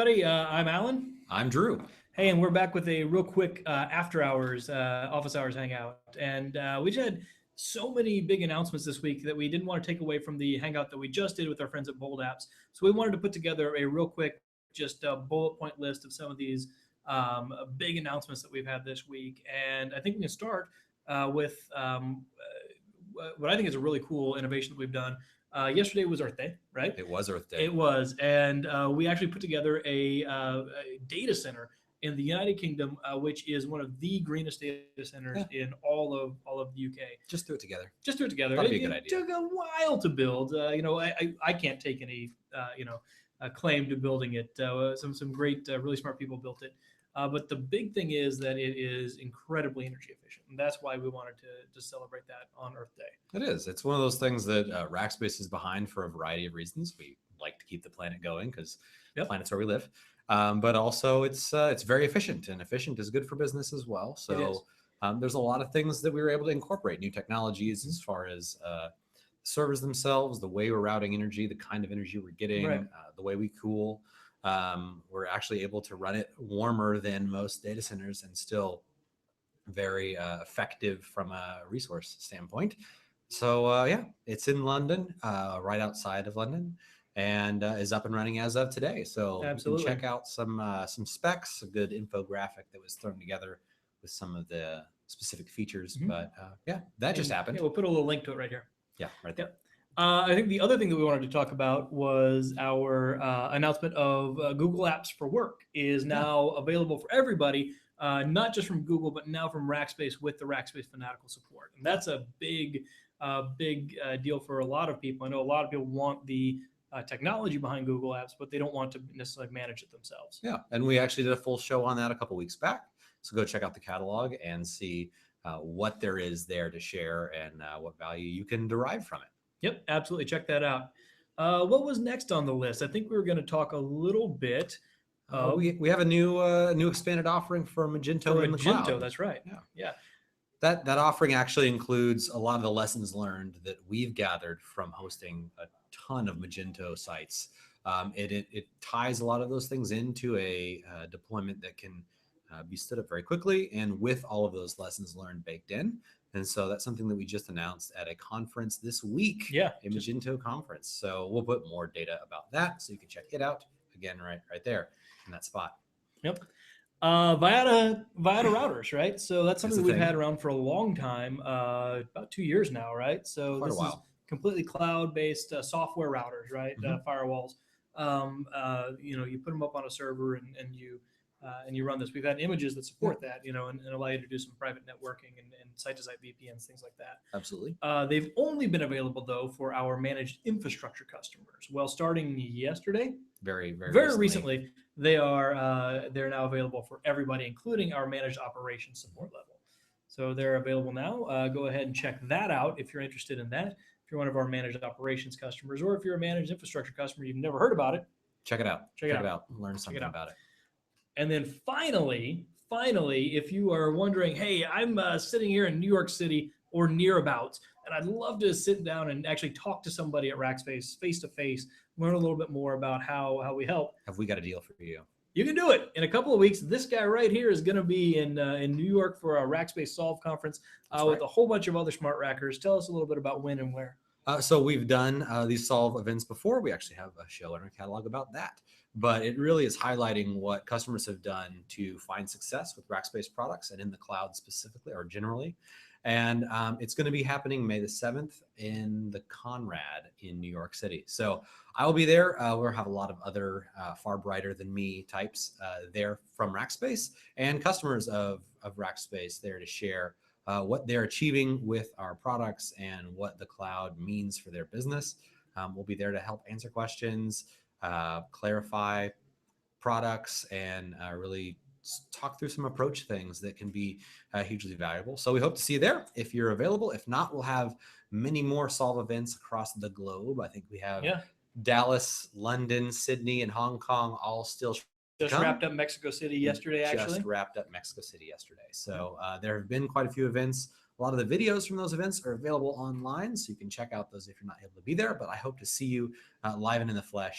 Everybody, I'm Alan. I'm Drew. Hey, and we're back with a real quick after hours, office hours hangout. And we just had so many big announcements this week that we didn't want to take away from the hangout that we just did with our friends at Bold Apps. So we wanted to put together a real quick, just a bullet point list of some of these big announcements that we've had this week. And I think we can start with what I think is a really cool innovation that we've done. Yesterday was Earth Day, right? It was Earth Day. It was, and we actually put together a data center in the United Kingdom, which is one of the greenest data centers in all of the UK. Just do it together. Just do it together. That'd be a good idea. It took a while to build. I can't take any claim to building it. Some great, really smart people built it. But the big thing is that it is incredibly energy efficient. And that's why we wanted to celebrate that on Earth Day. It is. It's one of those things that Rackspace is behind for a variety of reasons. We like to keep the planet going because the planet's where we live. But also it's very efficient, and efficient is good for business as well. So there's a lot of things that we were able to incorporate, new technologies as far as servers themselves, the way we're routing energy, the kind of energy we're getting, the way we cool. We're actually able to run it warmer than most data centers and still very effective from a resource standpoint. So it's in London, right outside of London, and is up and running as of today. So absolutely, you can check out some specs, a good infographic that was thrown together with some of the specific features. But that just happened. Yeah, we'll put a little link to it right here. Yeah, right there. I think the other thing that we wanted to talk about was our announcement of Google Apps for Work is now available for everybody, not just from Google, but now from Rackspace with the Rackspace Fanatical support. And that's a big deal for a lot of people. I know a lot of people want the technology behind Google Apps, but they don't want to necessarily manage it themselves. Yeah, and we actually did a full show on that a couple weeks back. So go check out the catalog and see what there is there to share and what value you can derive from it. Yep, absolutely. Check that out. What was next on the list? I think we were going to talk a little bit. We have a new expanded offering for Magento in the cloud. Magento, that's right. Yeah. That offering actually includes a lot of the lessons learned that we've gathered from hosting a ton of Magento sites. It ties a lot of those things into a deployment that can be stood up very quickly, and with all of those lessons learned baked in. And so that's something that we just announced at a conference this week, a Magento conference. So we'll put more data about that so you can check it out again right there in that spot. Yep. Viada Routers, right? So that's something we've had around for a long time, about 2 years now, right? So Quite this a while. is completely cloud-based software routers, right? Firewalls. You put them up on a server and you run this. We've had images that support that, and allow you to do some private networking and site-to-site VPNs, things like that. Absolutely. They've only been available, though, for our managed infrastructure customers. Well, starting yesterday, very recently, they're now available for everybody, including our managed operations support level. So they're available now. Go ahead and check that out if you're interested in that. If you're one of our managed operations customers, or if you're a managed infrastructure customer, you've never heard about it. Check it out. Check it out. Learn something about it. And then finally, if you are wondering, hey, I'm sitting here in New York City or nearabouts, and I'd love to sit down and actually talk to somebody at Rackspace face-to-face, learn a little bit more about how we help. Have we got a deal for you? You can do it. In a couple of weeks, this guy right here is going to be in New York for our Rackspace Solve conference with a whole bunch of other smart rackers. Tell us a little bit about when and where. So we've done these Solve events before. We actually have a show in our catalog about that. But it really is highlighting what customers have done to find success with Rackspace products and in the cloud specifically or generally. And it's going to be happening May the 7th in the Conrad in New York City. So I will be there. We'll have a lot of other far brighter than me types there from Rackspace and customers of Rackspace there to share what they're achieving with our products and what the cloud means for their business. We'll be there to help answer questions, clarify products, and really talk through some approach things that can be hugely valuable. So we hope to see you there if you're available. If not, we'll have many more Solve events across the globe. I think we have Dallas, London, Sydney, and Hong Kong all still just wrapped up Mexico City yesterday, actually. Just wrapped up Mexico City yesterday. So there have been quite a few events. A lot of the videos from those events are available online, so you can check out those if you're not able to be there. But I hope to see you live and in the flesh